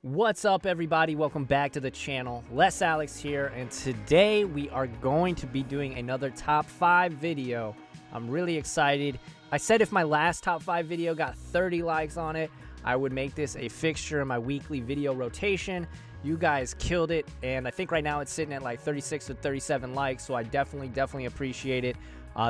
What's up, everybody? Welcome back to the channel. Les Alex here, and today we are going to be doing another top 5 video. I'm really excited. I said if my last top 5 video got 30 likes on it, I would make this a fixture in my weekly video rotation. You guys killed it, and I think right now it's sitting at like 36 or 37 likes, so I definitely appreciate it.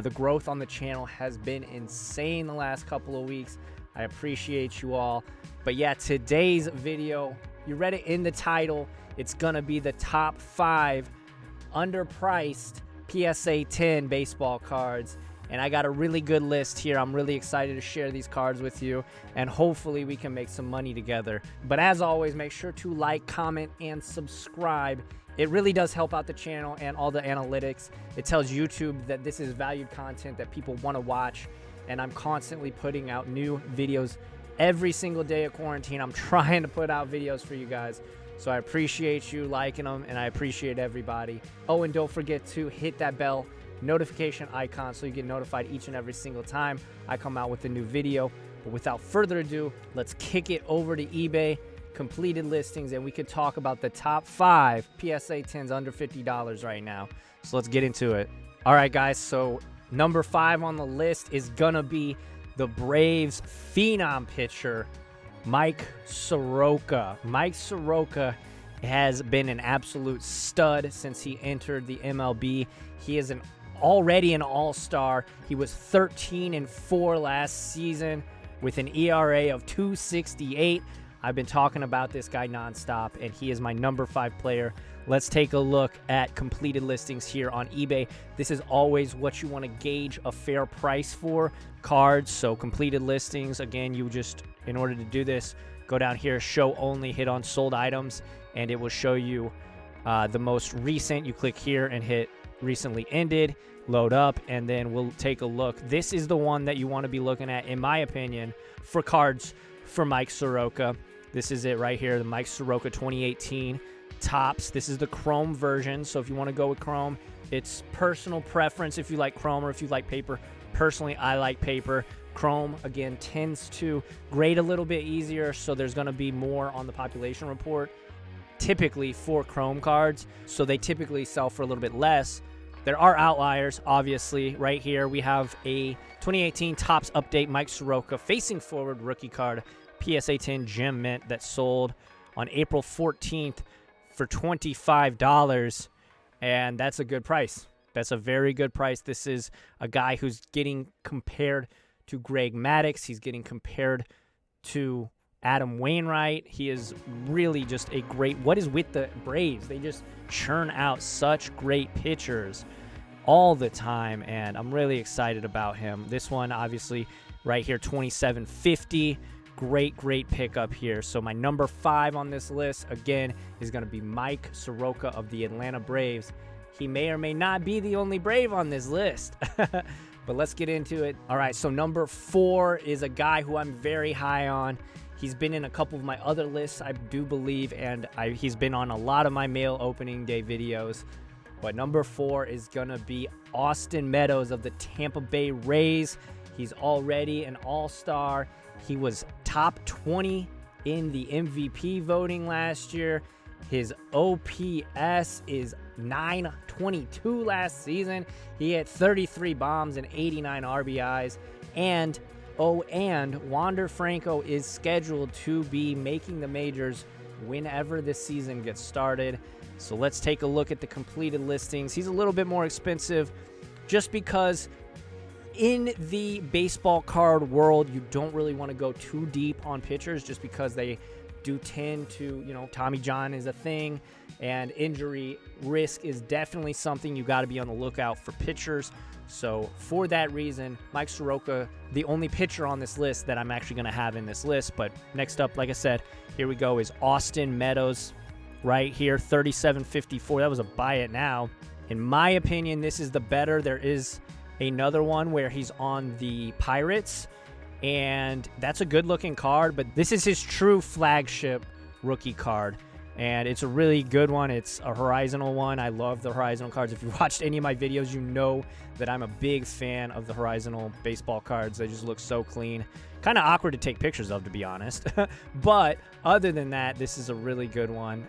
The growth on the channel has been insane the last couple of weeks. I appreciate you all. But yeah, today's video, you read it in the title, it's gonna be the top 5 underpriced PSA 10 baseball cards. And I got a really good list here. I'm really excited to share these cards with you, and hopefully we can make some money together. But as always, make sure to like, comment, and subscribe. It really does help out the channel and all the analytics. It tells YouTube that this is valued content that people want to watch, and I'm constantly putting out new videos every single day of quarantine. I'm trying to put out videos for you guys, so I appreciate you liking them, and I appreciate everybody. Oh, and don't forget to hit that bell notification icon so you get notified each and every single time I come out with a new video. But without further ado, let's kick it over to eBay completed listings, and we could talk about the top 5 PSA 10s under $50 right now. So let's get into it. All right, guys, so number 5 on the list is gonna be the Braves phenom pitcher, Mike Soroka. Mike Soroka has been an absolute stud since he entered the MLB. He is already an all-star. He was 13-4 last season with an ERA of 2.68. I've been talking about this guy nonstop, and he is my number 5 player. Let's take a look at completed listings here on eBay. This is always what you want to gauge a fair price for cards. So completed listings, again, you just, in order to do this, go down here, show only, hit on sold items, and it will show you the most recent. You click here and hit recently ended, load up, and then we'll take a look. This is the one that you want to be looking at, in my opinion, for cards for Mike Soroka. This is it right here, the Mike Soroka 2018 Topps. This is the Chrome version, so if you want to go with Chrome, it's personal preference if you like Chrome or if you like paper. Personally, I like paper. Chrome, again, tends to grade a little bit easier, so there's going to be more on the population report typically for Chrome cards, so they typically sell for a little bit less. There are outliers, obviously. Right here, we have a 2018 Topps Update Mike Soroka facing forward rookie card, PSA 10 Gem Mint, that sold on April 14th for $25, and that's a good price. That's a very good price. This is a guy who's getting compared to Greg Maddux. He's getting compared to Adam Wainwright. He is really just a great, what is with the Braves? They just churn out such great pitchers all the time, and I'm really excited about him. This one, obviously, right here, 2750. Great pickup here. So my number 5 on this list, again, is going to be Mike Soroka of the Atlanta Braves. He may or may not be the only Brave on this list, but let's get into it. All right, so number 4 is a guy who I'm very high on. He's been in a couple of my other lists, I do believe, and he's been on a lot of my mail opening day videos. But number 4 is going to be Austin Meadows of the Tampa Bay Rays. He's already an all-star. He was top 20 in the MVP voting last year. His OPS is 922 last season. He hit 33 bombs and 89 RBIs. And Wander Franco is scheduled to be making the majors whenever this season gets started. So let's take a look at the completed listings. He's a little bit more expensive just because in the baseball card world, you don't really want to go too deep on pitchers just because they do tend to, Tommy John is a thing, and injury risk is definitely something you got to be on the lookout for pitchers. So for that reason, Mike Soroka, the only pitcher on this list that I'm actually going to have in this list. But next up, like I said, here we go, is Austin Meadows right here, 3754. That was a buy it now. In my opinion, this is the better. There is another one where he's on the Pirates, and that's a good looking card, but this is his true flagship rookie card. and it's a really good one. It's a horizontal one. I love the horizontal cards. If you've watched any of my videos, you know that I'm a big fan of the horizontal baseball cards. They just look so clean. Kind of awkward to take pictures of, to be honest. But other than that, this is a really good one.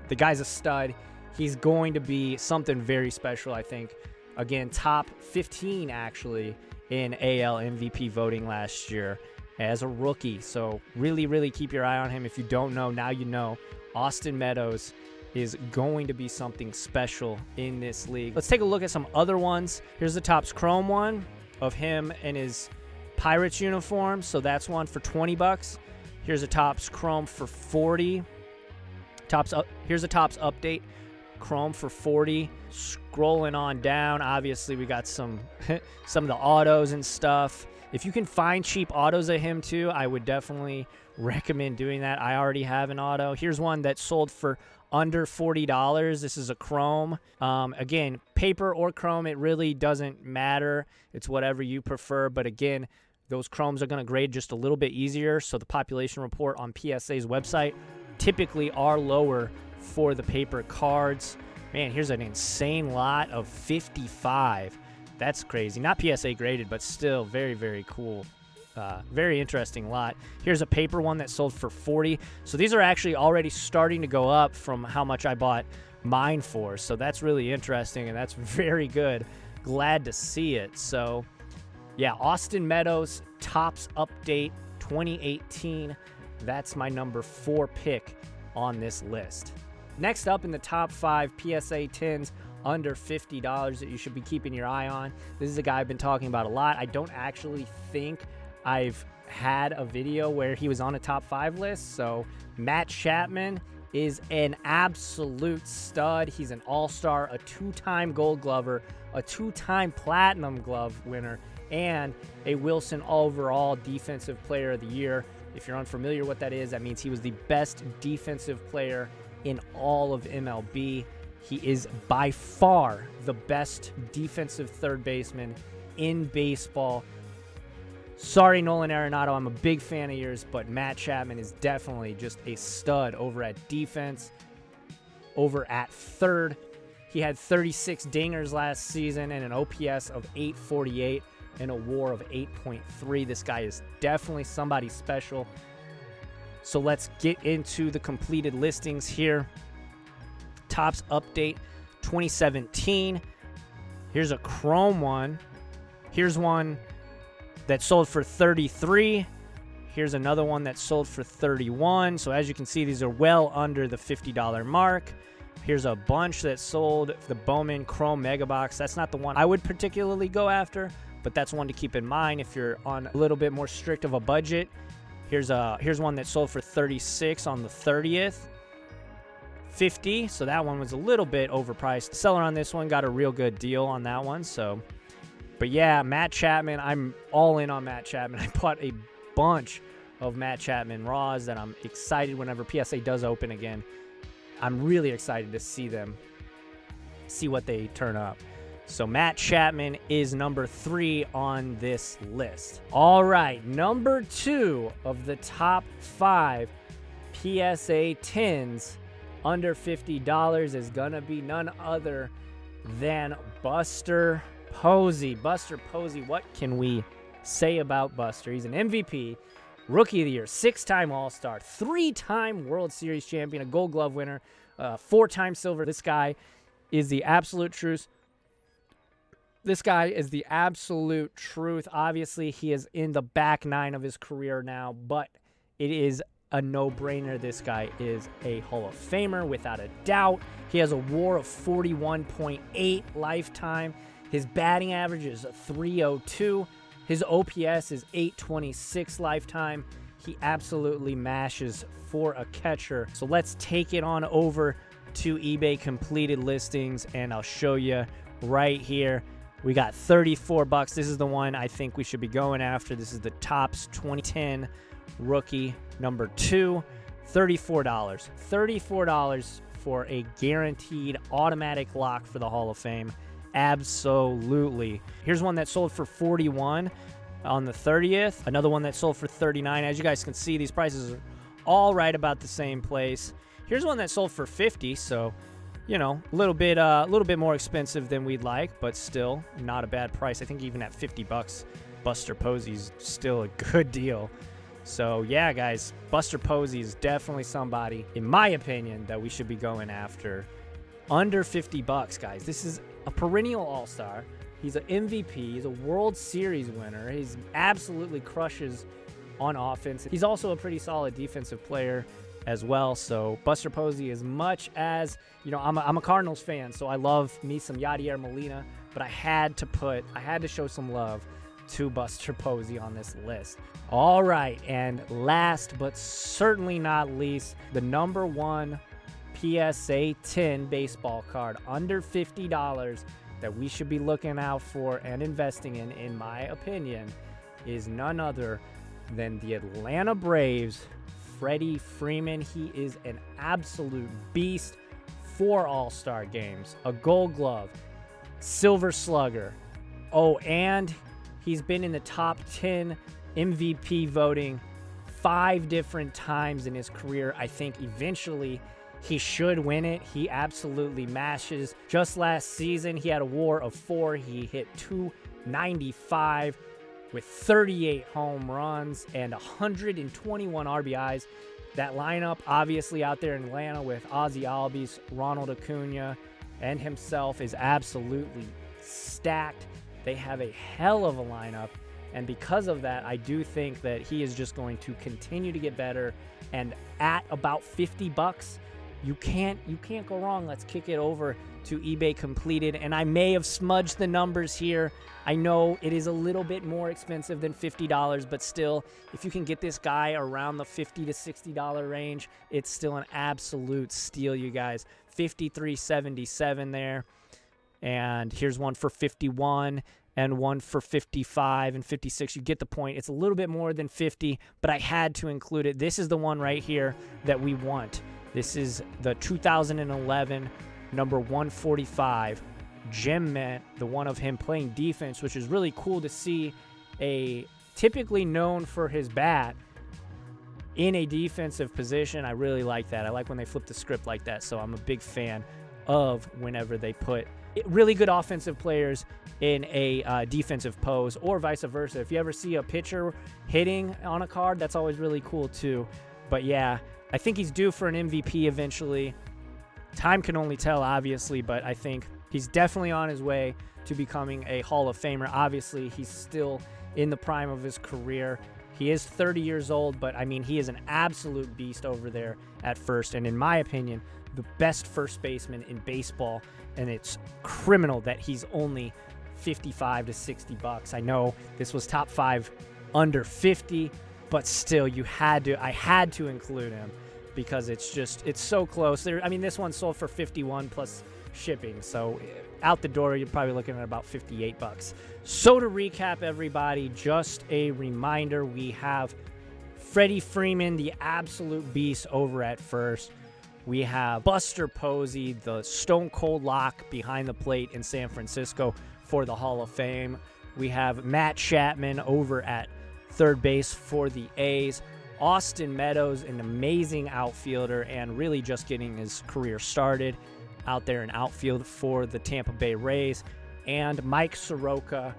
The guy's a stud. He's going to be something very special, I think. Again, top 15, actually, in AL MVP voting last year as a rookie. So really, really keep your eye on him. If you don't know, now you know. Austin Meadows is going to be something special in this league. Let's take a look at some other ones. Here's the Topps Chrome one of him in his Pirates uniform. So that's one for 20 bucks. Here's a Topps Chrome for 40. Here's a Topps Update Chrome for 40. Scrolling on down, obviously we got some of the autos and stuff. If you can find cheap autos of him too, I would definitely recommend doing that. I already have an auto. Here's one that sold for under $40. This is a Chrome. Again, paper or Chrome, it really doesn't matter. It's whatever you prefer. But again, those Chromes are going to grade just a little bit easier. So the population report on PSA's website typically are lower for the paper cards. Man, here's an insane lot of 55. That's crazy. Not PSA graded, but still very, very cool. Very interesting lot. Here's a paper one that sold for 40. So these are actually already starting to go up from how much I bought mine for. So that's really interesting, and that's very good. Glad to see it. So yeah, Austin Meadows, Topps Update 2018. That's my number 4 pick on this list. Next up in the top 5 PSA 10s under $50 that you should be keeping your eye on. This is a guy I've been talking about a lot. I don't actually think I've had a video where he was on a top 5 list. So Matt Chapman is an absolute stud. He's an all-star, a 2-time Gold Glover, a 2-time Platinum Glove winner, and a Wilson overall Defensive Player of the Year. If you're unfamiliar what that is, that means he was the best defensive player in all of MLB. He is by far the best defensive third baseman in baseball. Sorry, Nolan Arenado, I'm a big fan of yours, but Matt Chapman is definitely just a stud over at defense, over at third. He had 36 dingers last season and an OPS of 848 and a WAR of 8.3. This guy is definitely somebody special. So let's get into the completed listings here. Topps Update 2017. Here's a Chrome one. Here's one that sold for 33. Here's another one that sold for 31. So as you can see, these are well under the $50 mark. Here's a bunch that sold. The Bowman Chrome Mega Box. That's not the one I would particularly go after, but that's one to keep in mind if you're on a little bit more strict of a budget. Here's one that sold for 36 on the 30th. 50, so that one was a little bit overpriced. The seller on this one got a real good deal on that one. So, but yeah, Matt Chapman, I'm all in on Matt Chapman. I bought a bunch of Matt Chapman raws that I'm excited whenever PSA does open again. I'm really excited to see them, see what they turn up. So Matt Chapman is number 3 on this list. All right, number 2 of the top 5 PSA 10s under $50 is gonna be none other than Buster Posey. Buster Posey, what can we say about Buster? He's an MVP, Rookie of the Year, 6-time All-Star, 3-time World Series champion, a Gold Glove winner, 4-time silver. This guy is the absolute truth. This guy is the absolute truth. Obviously, he is in the back 9 of his career now, but it is a no-brainer. This guy is a Hall of Famer without a doubt. He has a WAR of 41.8 lifetime. His batting average is 302. His OPS is 826 lifetime. He absolutely mashes for a catcher. So let's take it on over to eBay completed listings, and I'll show you right here. We got 34 bucks. This is the one I think we should be going after. This is the Topps 2010 Rookie number 2. $34. $34 for a guaranteed automatic lock for the Hall of Fame. Absolutely. Here's one that sold for 41 on the 30th. Another one that sold for 39. As you guys can see, these prices are all right about the same place. Here's one that sold for 50, so you know, a little bit more expensive than we'd like, but still not a bad price. I think even at 50 bucks, Buster Posey's still a good deal. So yeah, guys, Buster Posey is definitely somebody, in my opinion, that we should be going after. Under 50 bucks, guys. This is a perennial all-star. He's an MVP. He's a World Series winner. He's absolutely crushes on offense. He's also a pretty solid defensive player as well. So Buster Posey, as much as, you know, I'm a Cardinals fan, so I love me some Yadier Molina, but I had to show some love to Buster Posey on this list. All right, and last but certainly not least, the number one PSA 10 baseball card under $50 that we should be looking out for and investing in my opinion, is none other than the Atlanta Braves, Freddie Freeman. He is an absolute beast. 4 All-Star games, a Gold Glove, Silver Slugger. Oh, and he's been in the top 10 MVP voting 5 different times in his career. I think eventually he should win it. He absolutely mashes. Just last season, he had a WAR of 4. He hit .295 with 38 home runs and 121 RBIs. That lineup, obviously out there in Atlanta with Ozzie Albies, Ronald Acuna, and himself, is absolutely stacked. They have a hell of a lineup, and because of that, I do think that he is just going to continue to get better. And at about 50 bucks, you can't go wrong. Let's kick it over to eBay Completed, and I may have smudged the numbers here. I know it is a little bit more expensive than $50, but still, if you can get this guy around the $50 to $60 range, it's still an absolute steal, you guys. $53.77 there, and here's one for 51 and one for 55 and 56. You get the point. It's a little bit more than 50, but I had to include it. This is the one right here that we want. This is the 2011 number 145 Gem Mint, the one of him playing defense, which is really cool to see. A typically known for his bat in a defensive position. I really like that. I like when they flip the script like that, so I'm a big fan of whenever they put really good offensive players in a defensive pose, or vice versa. If you ever see a pitcher hitting on a card, that's always really cool too. But yeah, I think he's due for an MVP eventually. Time can only tell, obviously, but I think he's definitely on his way to becoming a Hall of Famer. Obviously, he's still in the prime of his career. He is 30 years old, but I mean, he is an absolute beast over there at first. And in my opinion, the best first baseman in baseball. And it's criminal that he's only 55 to 60 bucks. I know this was top 5 under 50, but still, I had to include him because it's so close. I mean, this one sold for 51 plus shipping, so out the door you're probably looking at about 58 bucks. So to recap, everybody, just a reminder, we have Freddie Freeman, the absolute beast, over at first. We have Buster Posey, the stone cold lock behind the plate in San Francisco for the Hall of Fame. We have Matt Chapman over at third base for the A's. Austin Meadows, an amazing outfielder and really just getting his career started out there in outfield for the Tampa Bay Rays. And Mike Soroka,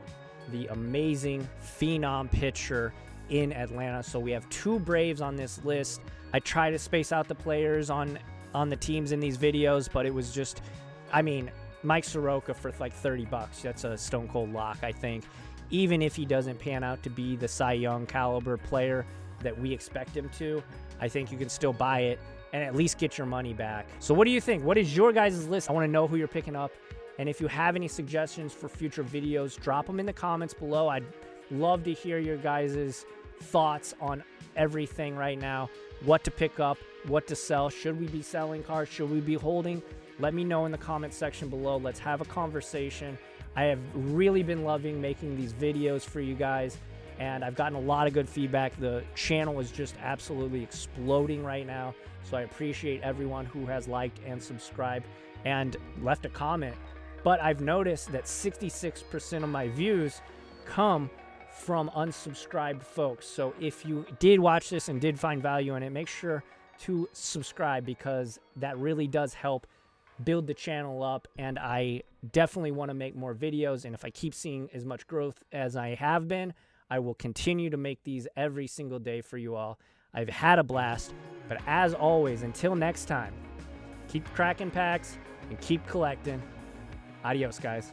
the amazing phenom pitcher in Atlanta. So we have 2 Braves on this list. I try to space out the players on the teams in these videos, but it was just, I mean, Mike Soroka for like 30 bucks. That's a stone cold lock, I think. Even if he doesn't pan out to be the Cy Young caliber player that we expect him to, I think you can still buy it and at least get your money back. So what do you think? What is your guys' list? I want to know who you're picking up. And if you have any suggestions for future videos, drop them in the comments below. I'd love to hear your guys' thoughts on everything right now. What to pick up, what to sell. Should we be selling cards? Should we be holding? Let me know in the comment section below. Let's have a conversation. I have really been loving making these videos for you guys, and I've gotten a lot of good feedback. The channel is just absolutely exploding right now, so I appreciate everyone who has liked and subscribed and left a comment. But I've noticed that 66% of my views come from unsubscribed folks. So if you did watch this and did find value in it, make sure to subscribe, because that really does help build the channel up, and I definitely want to make more videos. And if I keep seeing as much growth as I have been, I will continue to make these every single day for you all. I've had a blast, but as always, until next time, keep cracking packs and keep collecting. Adios, guys.